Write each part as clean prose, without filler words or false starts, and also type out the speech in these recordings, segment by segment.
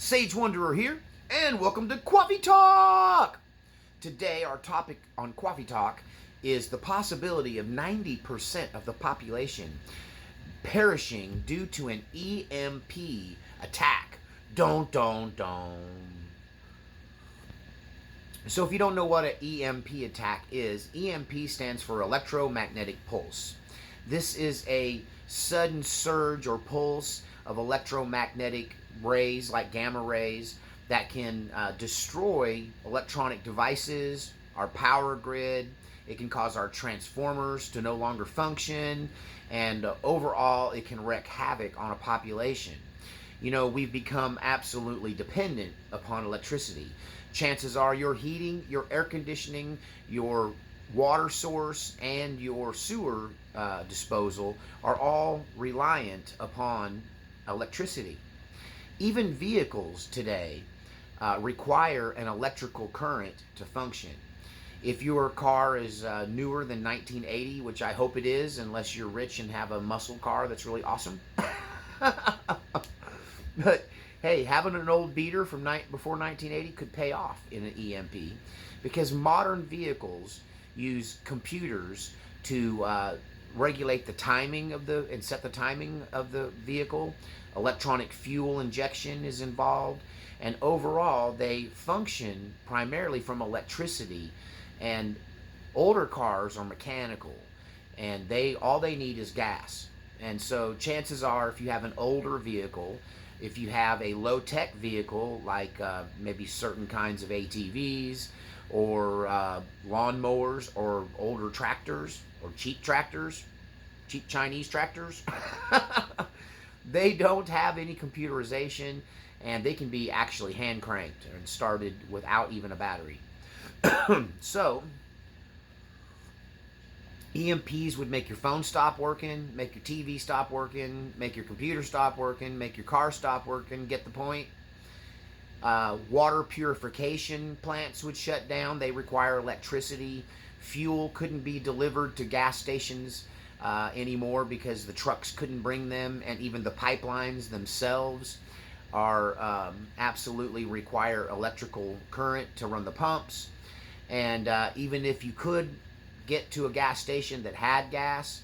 Sage Wanderer here, and welcome to Coffee Talk! Today, our topic on Coffee Talk is the possibility of 90% of the population perishing due to an EMP attack. Don't. So if you don't know what an EMP attack is, EMP stands for electromagnetic pulse. This is a sudden surge or pulse of electromagnetic rays like gamma rays that can destroy electronic devices, our power grid. It can cause our transformers to no longer function, and overall it can wreak havoc on a population. You know, we've become absolutely dependent upon electricity. Chances are your heating, your air conditioning, your water source, and your sewer disposal are all reliant upon electricity. Even vehicles today require an electrical current to function. If your car is newer than 1980, which I hope it is, unless you're rich and have a muscle car that's really awesome. But hey, having an old beater from before 1980 could pay off in an EMP, because modern vehicles use computers to regulate the timing of and set the timing of the vehicle. Electronic fuel injection is involved, and overall they function primarily from electricity. And older cars are mechanical, and all they need is gas. And so chances are, if you have an older vehicle, if you have a low-tech vehicle like maybe certain kinds of ATVs or lawnmowers or older tractors or cheap Chinese tractors, they don't have any computerization, and they can be actually hand cranked and started without even a battery. So EMPs would make your phone stop working, make your TV stop working, make your computer stop working, make your car stop working. Get the point? Water purification plants would shut down. They require electricity. Fuel couldn't be delivered to gas stations anymore because the trucks couldn't bring them, and even the pipelines themselves are absolutely require electrical current to run the pumps. And even if you could get to a gas station that had gas,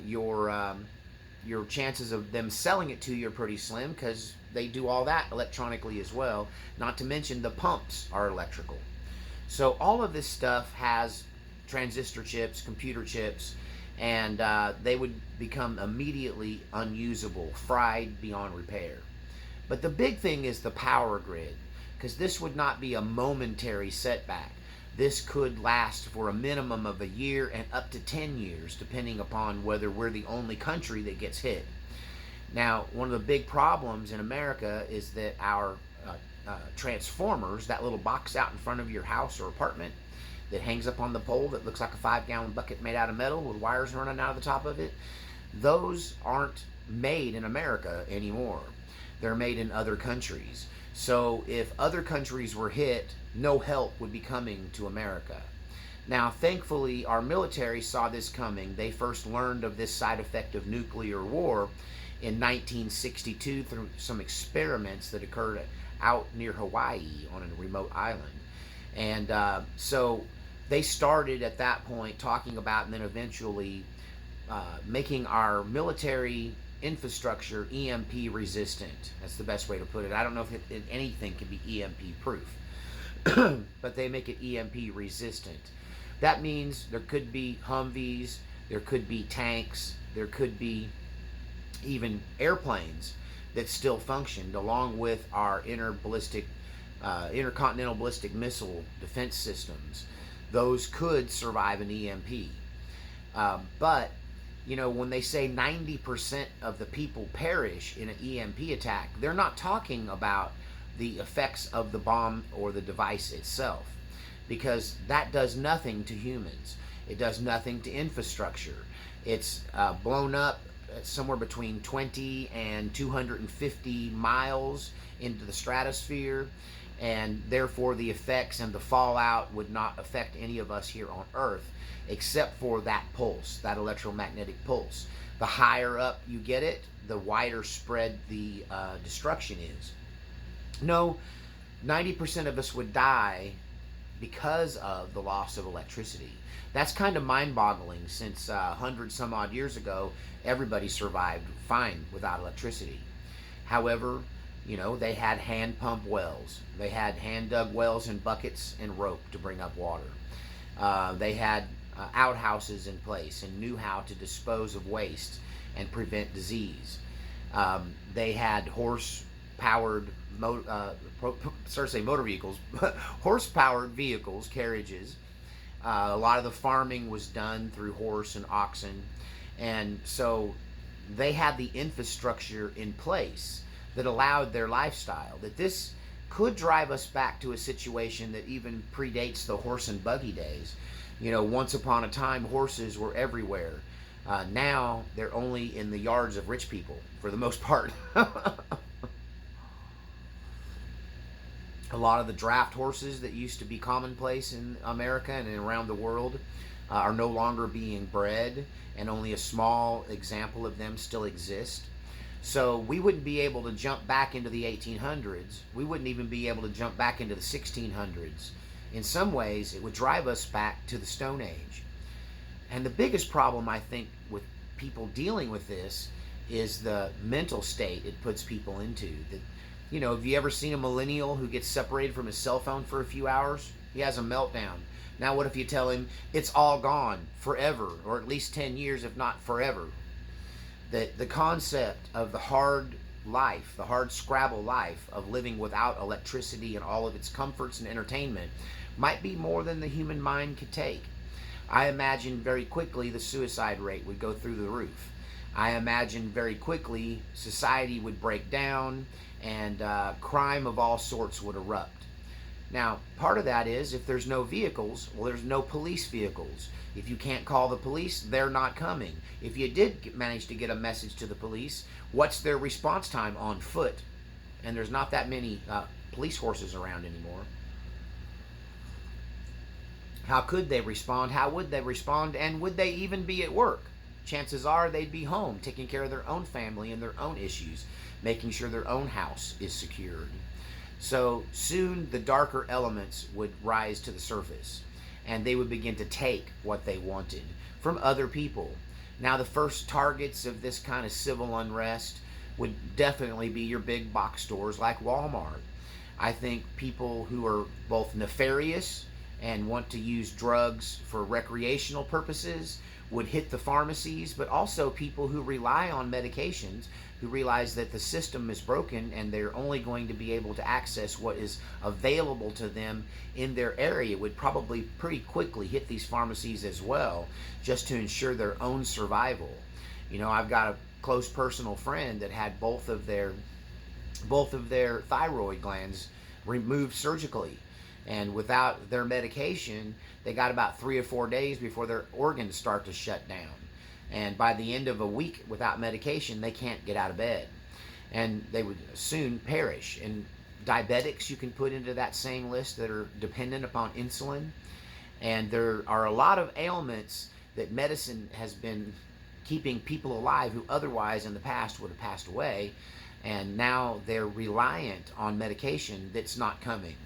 your chances of them selling it to you are pretty slim, because they do all that electronically as well. Not to mention the pumps are electrical. So all of this stuff has transistor chips, computer chips, and they would become immediately unusable, fried beyond repair. But the big thing is the power grid, because this would not be a momentary setback. This could last for a minimum of a year and up to 10 years, depending upon whether we're the only country that gets hit. Now, one of the big problems in America is that our transformers, that little box out in front of your house or apartment that hangs up on the pole that looks like a 5-gallon bucket made out of metal with wires running out of the top of it, those aren't made in America anymore. They're made in other countries. So if other countries were hit, no help would be coming to America. Now, thankfully, our military saw this coming. They first learned of this side effect of nuclear war in 1962 through some experiments that occurred out near Hawaii on a remote island. And so they started at that point talking about, and then eventually making our military infrastructure EMP resistant. That's the best way to put it. I don't know if anything can be EMP proof, but they make it EMP resistant. That means there could be Humvees, there could be tanks, there could be even airplanes that still functioned, along with our intercontinental ballistic missile defense systems. Those could survive an EMP. But you know, when they say 90% of the people perish in an EMP attack, they're not talking about the effects of the bomb or the device itself, because that does nothing to humans. It does nothing to infrastructure. It's blown up somewhere between 20 and 250 miles into the stratosphere, and therefore the effects and the fallout would not affect any of us here on Earth, except for that pulse, that electromagnetic pulse. The higher up you get it, the wider spread the destruction is. No, 90% of us would die because of the loss of electricity. That's kind of mind-boggling, since 100 some odd years ago, everybody survived fine without electricity. However, they had hand pump wells. They had hand dug wells and buckets and rope to bring up water. They had outhouses in place and knew how to dispose of waste and prevent disease. They had horse-powered motor vehicles, horse-powered vehicles, carriages. A lot of the farming was done through horse and oxen, and so they had the infrastructure in place that allowed their lifestyle. That this could drive us back to a situation that even predates the horse and buggy days. Once upon a time, horses were everywhere. Now they're only in the yards of rich people for the most part. A lot of the draft horses that used to be commonplace in America and around the world are no longer being bred, and only a small example of them still exist. So we wouldn't be able to jump back into the 1800s. We wouldn't even be able to jump back into the 1600s. In some ways, it would drive us back to the Stone Age. And the biggest problem, I think, with people dealing with this is the mental state it puts people into. That, have you ever seen a millennial who gets separated from his cell phone for a few hours? He has a meltdown. Now what if you tell him it's all gone forever, or at least 10 years, if not forever? That the concept of the hard life, the hard scrabble life of living without electricity and all of its comforts and entertainment might be more than the human mind could take. I imagine very quickly the suicide rate would go through the roof. I imagine very quickly society would break down, and crime of all sorts would erupt. Now, part of that is, if there's no vehicles, well, there's no police vehicles. If you can't call the police, they're not coming. If you did manage to get a message to the police, what's their response time on foot? And there's not that many police horses around anymore. How could they respond? How would they respond? And would they even be at work? Chances are they'd be home, taking care of their own family and their own issues, making sure their own house is secured. So soon the darker elements would rise to the surface, and they would begin to take what they wanted from other people. Now, the first targets of this kind of civil unrest would definitely be your big box stores like Walmart. I think people who are both nefarious and want to use drugs for recreational purposes would hit the pharmacies, but also people who rely on medications, who realize that the system is broken and they're only going to be able to access what is available to them in their area, would probably pretty quickly hit these pharmacies as well, just to ensure their own survival. I've got a close personal friend that had both of their thyroid glands removed surgically, and without their medication, they got about 3 or 4 days before their organs start to shut down. And by the end of a week without medication, they can't get out of bed, and they would soon perish. And diabetics you can put into that same list that are dependent upon insulin. And there are a lot of ailments that medicine has been keeping people alive who otherwise in the past would have passed away, and now they're reliant on medication that's not coming.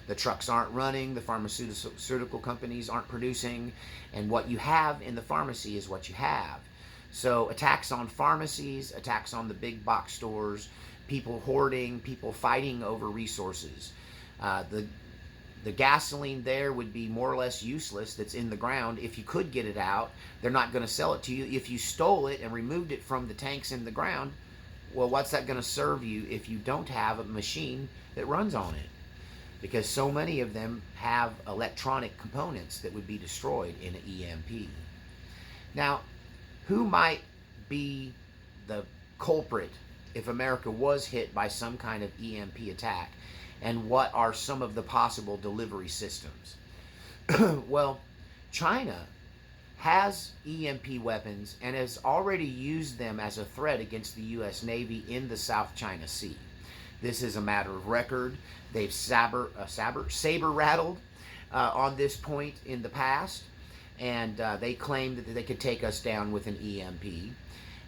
The trucks aren't running, the pharmaceutical companies aren't producing, and what you have in the pharmacy is what you have. So attacks on pharmacies, attacks on the big box stores, people hoarding, people fighting over resources. The gasoline there would be more or less useless that's in the ground. If you could get it out, they're not going to sell it to you. If you stole it and removed it from the tanks in the ground, well, what's that going to serve you if you don't have a machine that runs on it? Because so many of them have electronic components that would be destroyed in an EMP. Now, who might be the culprit if America was hit by some kind of EMP attack? And what are some of the possible delivery systems? Well, China has EMP weapons and has already used them as a threat against the U.S. Navy in the South China Sea. This is a matter of record. They've saber-rattled on this point in the past, and they claimed that they could take us down with an EMP.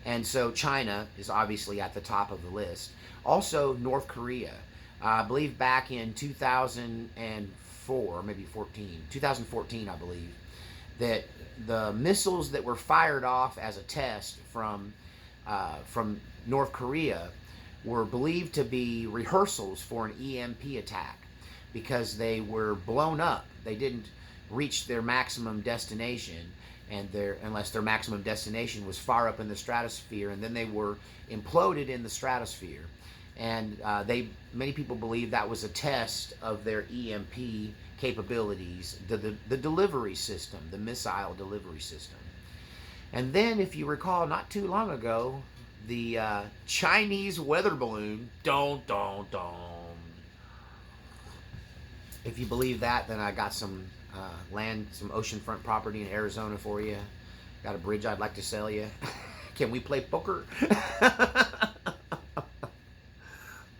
And so China is obviously at the top of the list. Also, North Korea. I believe back in 2004, maybe 2014, I believe, that the missiles that were fired off as a test from North Korea were believed to be rehearsals for an EMP attack because they were blown up. They didn't reach their maximum destination, and unless their maximum destination was far up in the stratosphere, and then they were imploded in the stratosphere. And many people believe that was a test of their EMP capabilities, the delivery system, the missile delivery system. And then, if you recall, not too long ago, the Chinese weather balloon, if you believe that, then I got some some oceanfront property in Arizona for you. Got a bridge I'd like to sell you. Can we play poker?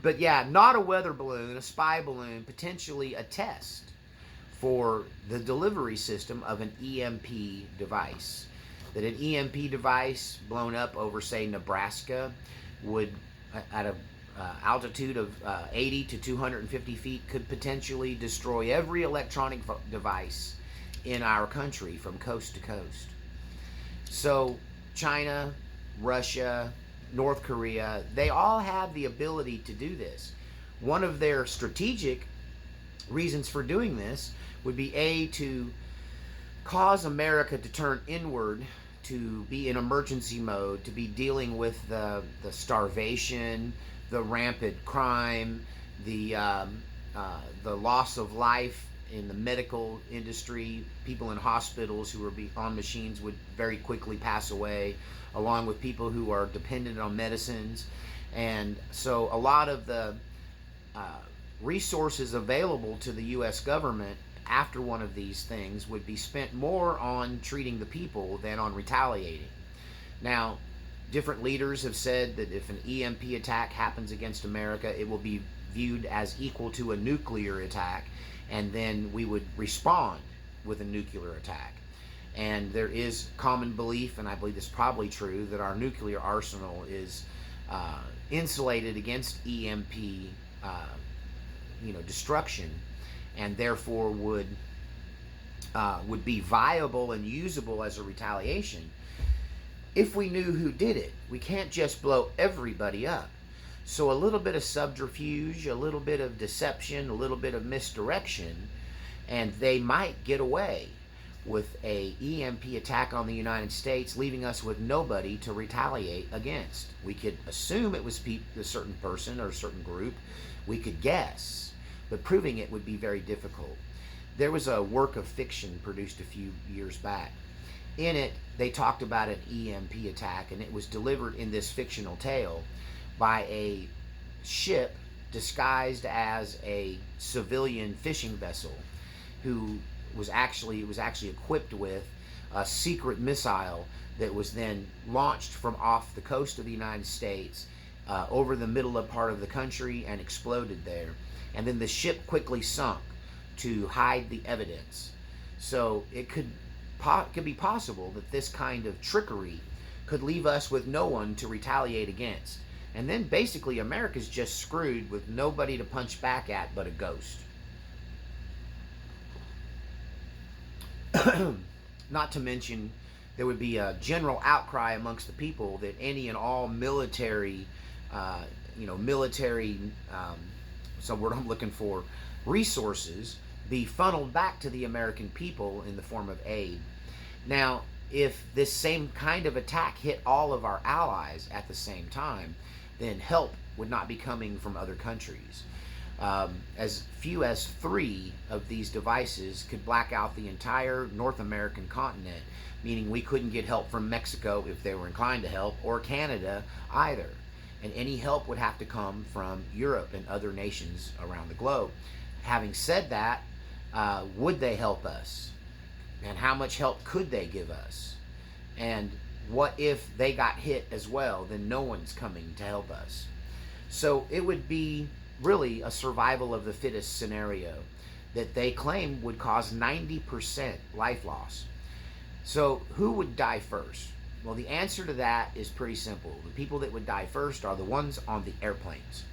But yeah, not a weather balloon, a spy balloon, potentially a test for the delivery system of an EMP device. That an EMP device blown up over, say, Nebraska would, at an altitude of 80 to 250 feet, could potentially destroy every electronic device in our country from coast to coast. So China, Russia, North Korea, they all have the ability to do this. One of their strategic reasons for doing this would be to cause America to turn inward, to be in emergency mode, to be dealing with the starvation, the rampant crime, the loss of life in the medical industry. People in hospitals who are on machines would very quickly pass away, along with people who are dependent on medicines. And so a lot of the resources available to the U.S. government after one of these things would be spent more on treating the people than on retaliating. Now, different leaders have said that if an EMP attack happens against America, it will be viewed as equal to a nuclear attack, and then we would respond with a nuclear attack. And there is common belief, and I believe this is probably true, that our nuclear arsenal is insulated against EMP destruction, and therefore would be viable and usable as a retaliation if we knew who did it. We can't just blow everybody up. So a little bit of subterfuge, a little bit of deception, a little bit of misdirection, and they might get away with a EMP attack on the United States, leaving us with nobody to retaliate against. We could assume it was a certain person or a certain group. We could guess, but proving it would be very difficult. There was a work of fiction produced a few years back. In it, they talked about an EMP attack, and it was delivered in this fictional tale by a ship disguised as a civilian fishing vessel, who was actually equipped with a secret missile that was then launched from off the coast of the United States over the middle of part of the country and exploded there. And then the ship quickly sunk to hide the evidence. So it could be possible that this kind of trickery could leave us with no one to retaliate against. And then basically America's just screwed with nobody to punch back at but a ghost. Not to mention, there would be a general outcry amongst the people that any and all military, some word I'm looking for, resources be funneled back to the American people in the form of aid. Now, if this same kind of attack hit all of our allies at the same time, then help would not be coming from other countries. As few as 3 of these devices could black out the entire North American continent, meaning we couldn't get help from Mexico if they were inclined to help, or Canada either. And any help would have to come from Europe and other nations around the globe. Having said that, would they help us? And how much help could they give us? And what if they got hit as well? Then no one's coming to help us. So it would be really a survival of the fittest scenario that they claim would cause 90% life loss. So who would die first? Well, the answer to that is pretty simple. The people that would die first are the ones on the airplanes.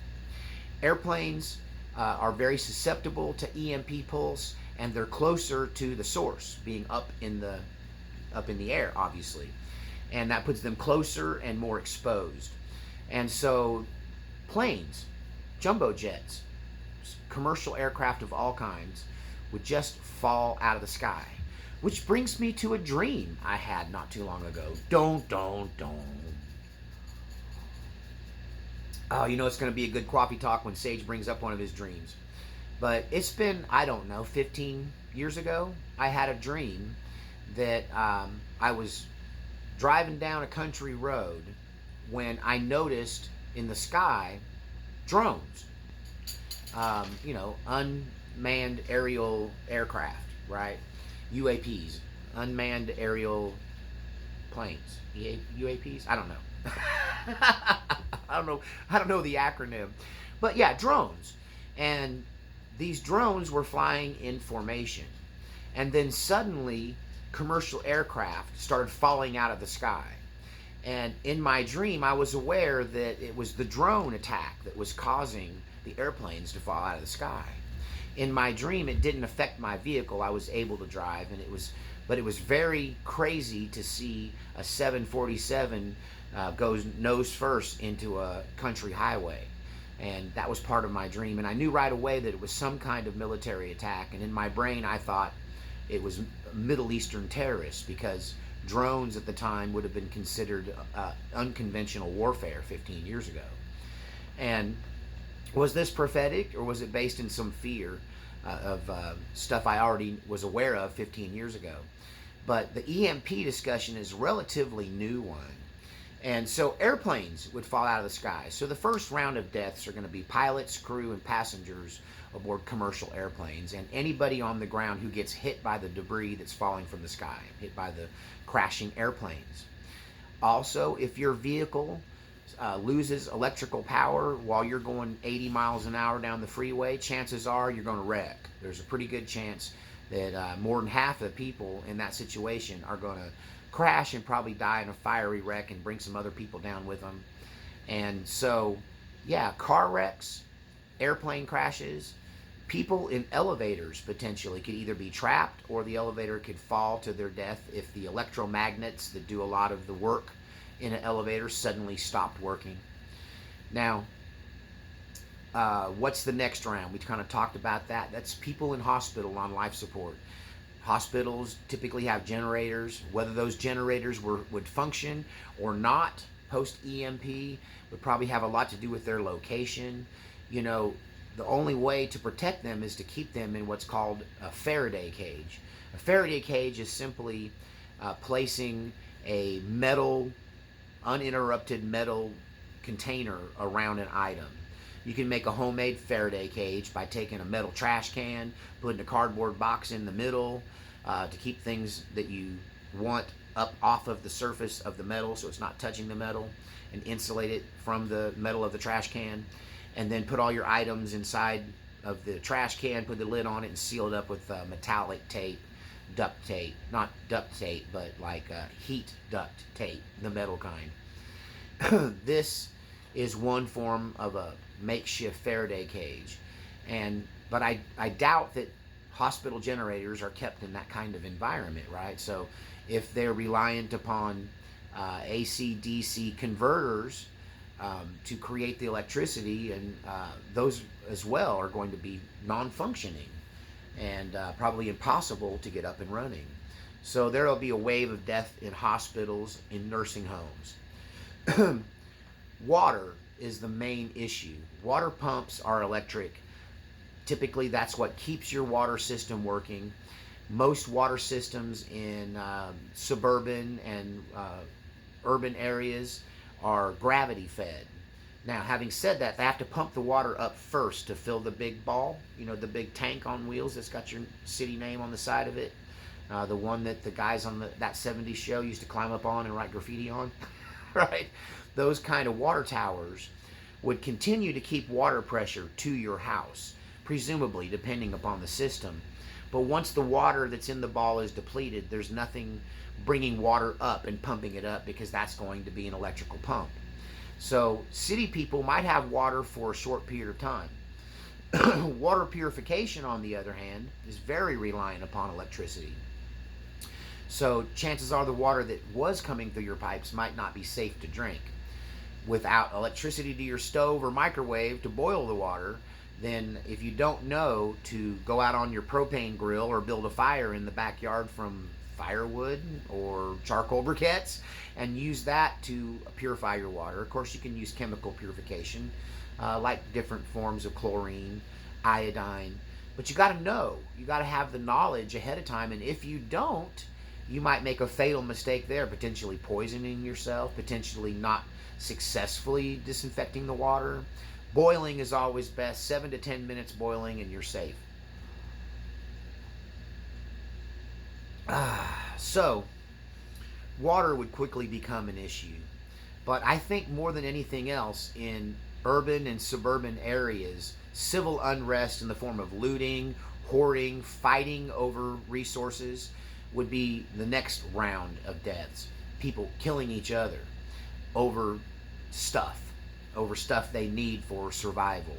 Airplanes are very susceptible to EMP pulse, and they're closer to the source, being up in the air, obviously, and that puts them closer and more exposed. And so, planes, jumbo jets, commercial aircraft of all kinds would just fall out of the sky. Which brings me to a dream I had not too long ago. Don't. Oh, you know it's going to be a good coffee talk when Sage brings up one of his dreams. But it's been, I don't know, 15 years ago, I had a dream that I was driving down a country road when I noticed in the sky drones. Unmanned aerial aircraft, right? UAPs, unmanned aerial planes. UAPs? I don't know. I don't know the acronym. But yeah, drones. And these drones were flying in formation. And then suddenly commercial aircraft started falling out of the sky. And in my dream, I was aware that it was the drone attack that was causing the airplanes to fall out of the sky. In my dream, it didn't affect my vehicle. I was able to drive, but it was very crazy to see a 747 goes nose first into a country highway. And that was part of my dream. And I knew right away that it was some kind of military attack. And in my brain, I thought it was Middle Eastern terrorists, because drones at the time would have been considered unconventional warfare 15 years ago. And was this prophetic, or was it based in some fear of stuff I already was aware of 15 years ago? But the EMP discussion is a relatively new one. And so airplanes would fall out of the sky. So the first round of deaths are going to be pilots, crew, and passengers aboard commercial airplanes, and anybody on the ground who gets hit by the debris that's falling from the sky, hit by the crashing airplanes. Also, if your vehicle loses electrical power while you're going 80 miles an hour down the freeway, chances are you're going to wreck. There's a pretty good chance that more than half of the people in that situation are going to crash and probably die in a fiery wreck and bring some other people down with them. And so, yeah, car wrecks, airplane crashes, people in elevators potentially could either be trapped, or the elevator could fall to their death if the electromagnets that do a lot of the work in an elevator suddenly stopped working. Now, what's the next round? We kind of talked about that. That's people in hospital on life support. Hospitals typically have generators. Whether those generators would function or not post-EMP would probably have a lot to do with their location. You know, the only way to protect them is to keep them in what's called a Faraday cage. A Faraday cage is simply placing a metal, uninterrupted metal container around an item. You can make a homemade Faraday cage by taking a metal trash can, putting a cardboard box in the middle to keep things that you want up off of the surface of the metal so it's not touching the metal, and insulate it from the metal of the trash can. And then put all your items inside of the trash can, put the lid on it, and seal it up with metallic tape, duct tape. Not duct tape, but like heat duct tape, the metal kind. This is one form of a makeshift Faraday cage. But I doubt that hospital generators are kept in that kind of environment, right? So if they're reliant upon AC-DC converters to create the electricity, and those as well are going to be non-functioning and probably impossible to get up and running. So there will be a wave of death in hospitals, in nursing homes. Water is the main issue. Water pumps are electric. Typically that's what keeps your water system working. Most water systems in suburban and urban areas are gravity fed. Now, having said that, they have to pump the water up first to fill the big ball, you know, the big tank on wheels that's got your city name on the side of it, the one that the guys on that 70s show used to climb up on and write graffiti on, right? Those kind of water towers would continue to keep water pressure to your house, presumably, depending upon the system. But once the water that's in the ball is depleted, there's nothing bringing water up and pumping it up, because that's going to be an electrical pump. So city people might have water for a short period of time. Water purification, on the other hand, is very reliant upon electricity. So chances are the water that was coming through your pipes might not be safe to drink. Without electricity to your stove or microwave to boil the water, then if you don't know to go out on your propane grill or build a fire in the backyard from firewood or charcoal briquettes and use that to purify your water. Of course, you can use chemical purification, like different forms of chlorine, iodine, but you got to know. You got to have the knowledge ahead of time, and if you don't, you might make a fatal mistake there, potentially poisoning yourself, potentially not successfully disinfecting the water. Boiling is always best. 7 to 10 minutes boiling and you're safe. So water would quickly become an issue. But I think more than anything else, in urban and suburban areas, civil unrest in the form of looting, hoarding, fighting over resources would be the next round of deaths. People killing each other over stuff they need for survival.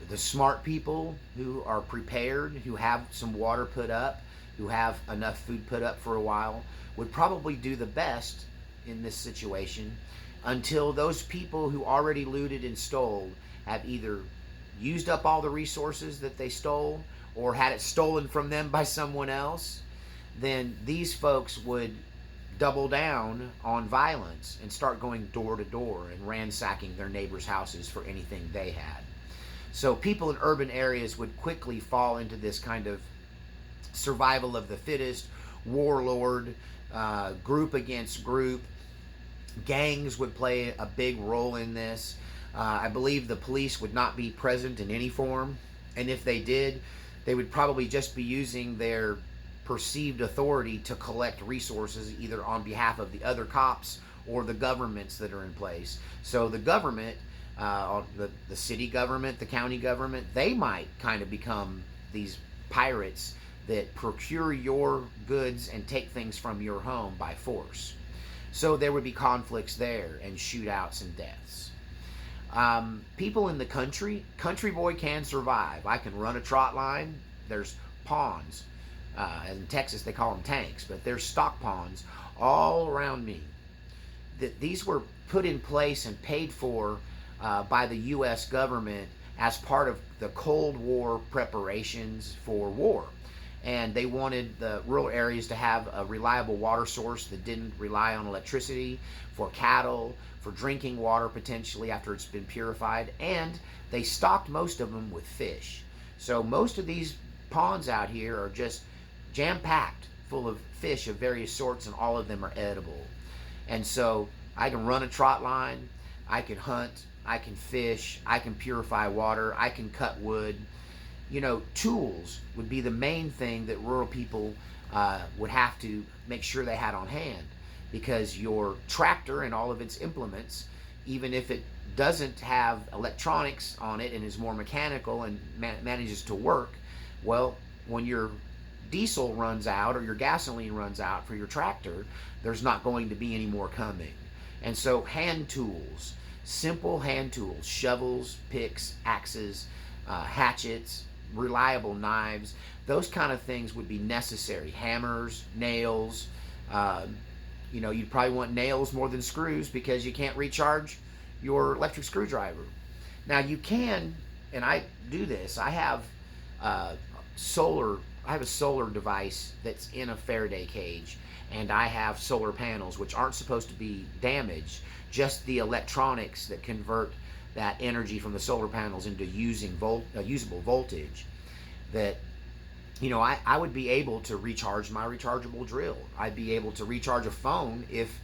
The smart people who are prepared, who have some water put up, who have enough food put up for a while, would probably do the best in this situation until those people who already looted and stole have either used up all the resources that they stole or had it stolen from them by someone else. Then these folks would double down on violence and start going door to door and ransacking their neighbors' houses for anything they had. So people in urban areas would quickly fall into this kind of survival of the fittest, warlord, group against group. Gangs would play a big role in this. I believe the police would not be present in any form, and if they did, they would probably just be using their perceived authority to collect resources either on behalf of the other cops or the governments that are in place. So the government, the city government, the county government, they might kind of become these pirates that procure your goods and take things from your home by force. So there would be conflicts there and shootouts and deaths. People in the country boy can survive. I can run a trot line. There's ponds. In Texas, they call them tanks, but there's stock ponds all around me. These were put in place and paid for by the U.S. government as part of the Cold War preparations for war. And they wanted the rural areas to have a reliable water source that didn't rely on electricity, for cattle, for drinking water potentially after it's been purified, and they stocked most of them with fish. So most of these ponds out here are just jam-packed full of fish of various sorts, and all of them are edible. And so I can run a trot line, I can hunt, I can fish, I can purify water, I can cut wood. You know, tools would be the main thing that rural people would have to make sure they had on hand, because your tractor and all of its implements, even if it doesn't have electronics on it and is more mechanical and manages to work, well, when your diesel runs out or your gasoline runs out for your tractor, there's not going to be any more coming. And so hand tools, simple hand tools, shovels, picks, axes, hatchets, reliable knives, those kind of things would be necessary. Hammers, nails, you know, you'd probably want nails more than screws because you can't recharge your electric screwdriver. Now you can, and I do this, I have a solar device that's in a Faraday cage, and I have solar panels which aren't supposed to be damaged, just the electronics that convert that energy from the solar panels into usable voltage. That, you know, I would be able to recharge my rechargeable drill. I'd be able to recharge a phone if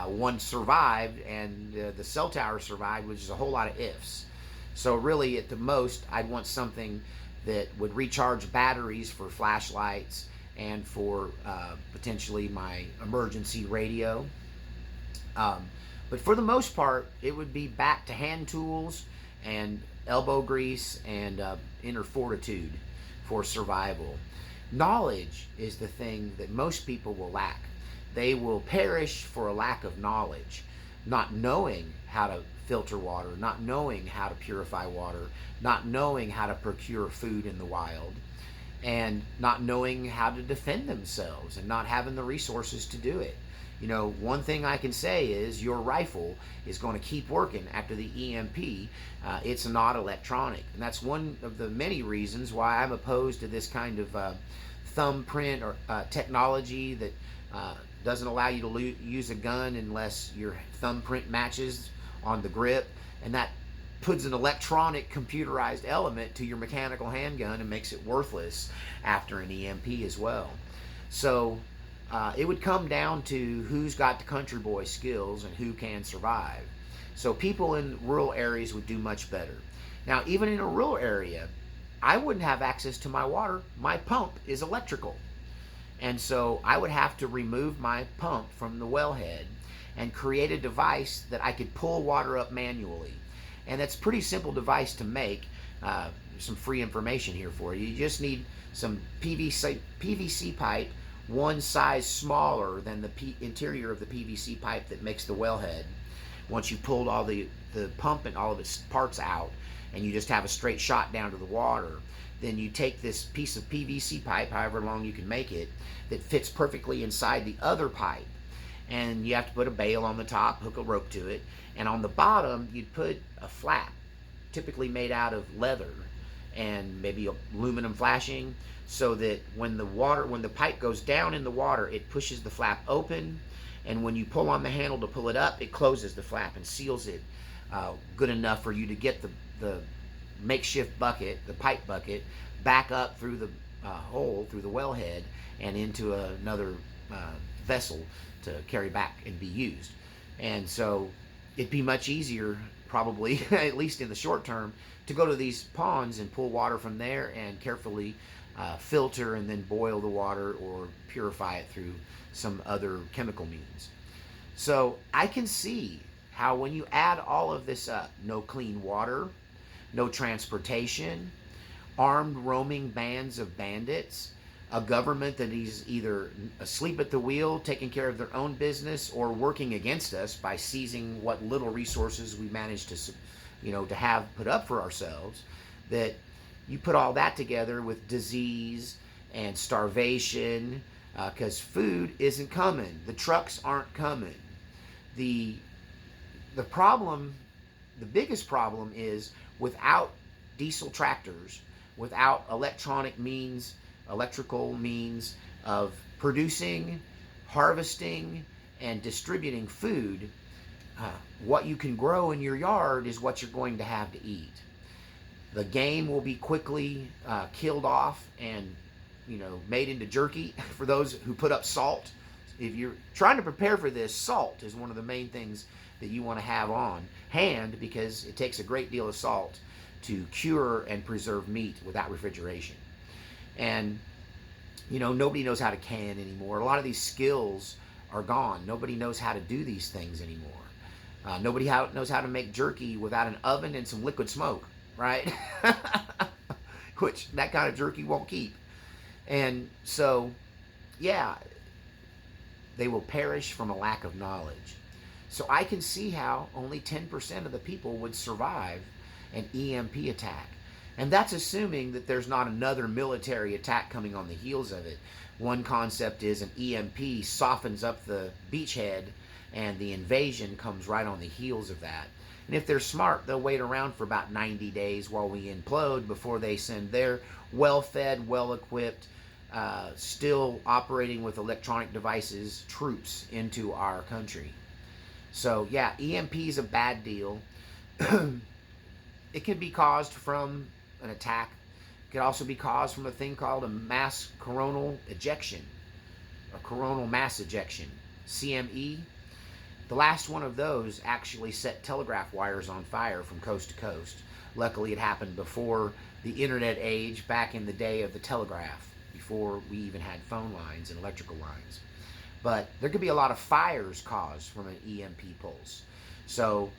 one survived and the cell tower survived, which is a whole lot of ifs. So really, at the most, I'd want something that would recharge batteries for flashlights and for potentially my emergency radio. But for the most part, it would be back to hand tools and elbow grease and inner fortitude for survival. Knowledge is the thing that most people will lack. They will perish for a lack of knowledge, not knowing how to filter water, not knowing how to purify water, not knowing how to procure food in the wild, and not knowing how to defend themselves and not having the resources to do it. You know, one thing I can say is your rifle is going to keep working after the EMP. It's not electronic. And that's one of the many reasons why I'm opposed to this kind of thumbprint or technology that doesn't allow you to use a gun unless your thumbprint matches on the grip. And that puts an electronic computerized element to your mechanical handgun and makes it worthless after an EMP as well. So it would come down to who's got the country boy skills and who can survive. So people in rural areas would do much better. Now, even in a rural area, I wouldn't have access to my water. My pump is electrical. And so I would have to remove my pump from the wellhead and create a device that I could pull water up manually. And that's a pretty simple device to make. Some free information here for you. You just need some PVC pipe, one size smaller than the interior of the PVC pipe that makes the wellhead. Once you've pulled all the pump and all of its parts out, and you just have a straight shot down to the water, then you take this piece of PVC pipe, however long you can make it, that fits perfectly inside the other pipe. And you have to put a bail on the top, hook a rope to it, and on the bottom you'd put a flap, typically made out of leather and maybe aluminum flashing, so that when the pipe goes down in the water, it pushes the flap open, and when you pull on the handle to pull it up, it closes the flap and seals it good enough for you to get the makeshift bucket, the pipe bucket, back up through the hole, through the wellhead, and into another vessel to carry back and be used. And so it'd be much easier, probably, at least in the short term, to go to these ponds and pull water from there and carefully filter and then boil the water or purify it through some other chemical means. So I can see how when you add all of this up, no clean water, no transportation, armed roaming bands of bandits, a government that is either asleep at the wheel, taking care of their own business, or working against us by seizing what little resources we manage to have put up for ourselves, that you put all that together with disease and starvation, because food isn't coming. The trucks aren't coming. The problem, the biggest problem is without diesel tractors, without electrical means of producing, harvesting, and distributing food, what you can grow in your yard is what you're going to have to eat. The game will be quickly killed off and made into jerky for those who put up salt. If you're trying to prepare for this, salt is one of the main things that you want to have on hand, because it takes a great deal of salt to cure and preserve meat without refrigeration. And nobody knows how to can anymore. A lot of these skills are gone. Nobody knows how to do these things anymore. Nobody knows how to make jerky without an oven and some liquid smoke, right? Which that kind of jerky won't keep. And so, yeah, they will perish from a lack of knowledge. So I can see how only 10% of the people would survive an EMP attack. And that's assuming that there's not another military attack coming on the heels of it. One concept is an EMP softens up the beachhead and the invasion comes right on the heels of that. And if they're smart, they'll wait around for about 90 days while we implode before they send their well-fed, well-equipped, still operating with electronic devices troops into our country. So yeah, EMP is a bad deal. It can be caused from an attack. It could also be caused from a thing called a mass coronal ejection, or coronal mass ejection, CME. The last one of those actually set telegraph wires on fire from coast to coast. Luckily, it happened before the internet age, back in the day of the telegraph, before we even had phone lines and electrical lines. But there could be a lot of fires caused from an EMP pulse. So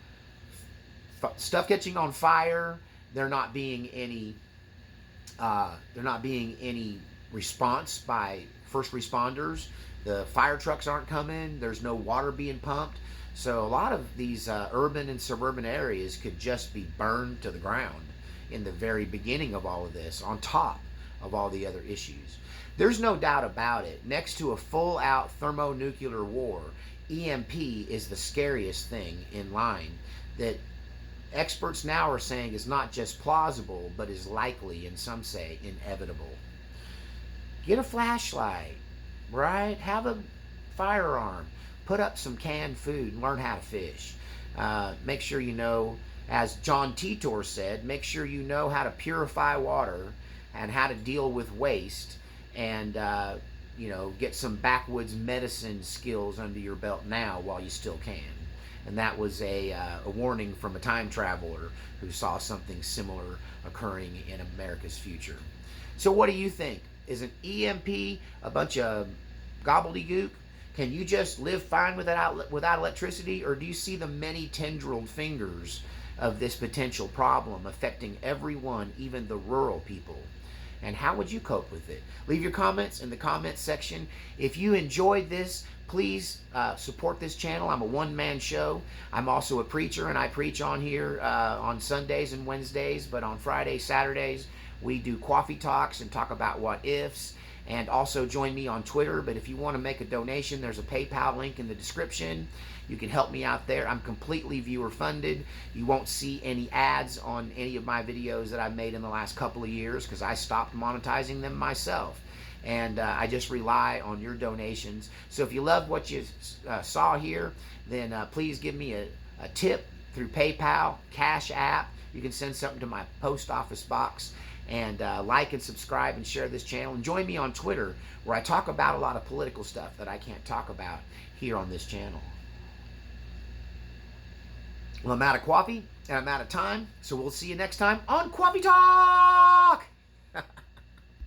stuff catching on fire, there not being any response by first responders. The fire trucks aren't coming. There's no water being pumped. So a lot of these urban and suburban areas could just be burned to the ground in the very beginning of all of this, on top of all the other issues. There's no doubt about it. Next to a full-out thermonuclear war, EMP is the scariest thing in line that experts now are saying is not just plausible, but is likely, and some say inevitable. Get a flashlight, right? Have a firearm. Put up some canned food and learn how to fish. Make sure you know, as John Titor said, make sure you know how to purify water and how to deal with waste, and get some backwoods medicine skills under your belt now while you still can. And that was a warning from a time traveler who saw something similar occurring in America's future. So what do you think? Is an EMP a bunch of gobbledygook? Can you just live fine without electricity? Or do you see the many tendrilled fingers of this potential problem affecting everyone, even the rural people? And how would you cope with it? Leave your comments in the comments section. If you enjoyed this, please support this channel. I'm a one-man show. I'm also a preacher, and I preach on here on Sundays and Wednesdays, but on Fridays, Saturdays, we do coffee talks and talk about what ifs. And also join me on Twitter. But if you want to make a donation, there's a PayPal link in the description. You can help me out there. I'm completely viewer funded. You won't see any ads on any of my videos that I've made in the last couple of years because I stopped monetizing them myself. And I just rely on your donations. So if you love what you saw here, then please give me a tip through PayPal, Cash App. You can send something to my post office box. And like and subscribe and share this channel. And join me on Twitter, where I talk about a lot of political stuff that I can't talk about here on this channel. Well, I'm out of coffee and I'm out of time, so we'll see you next time on Coffee Talk!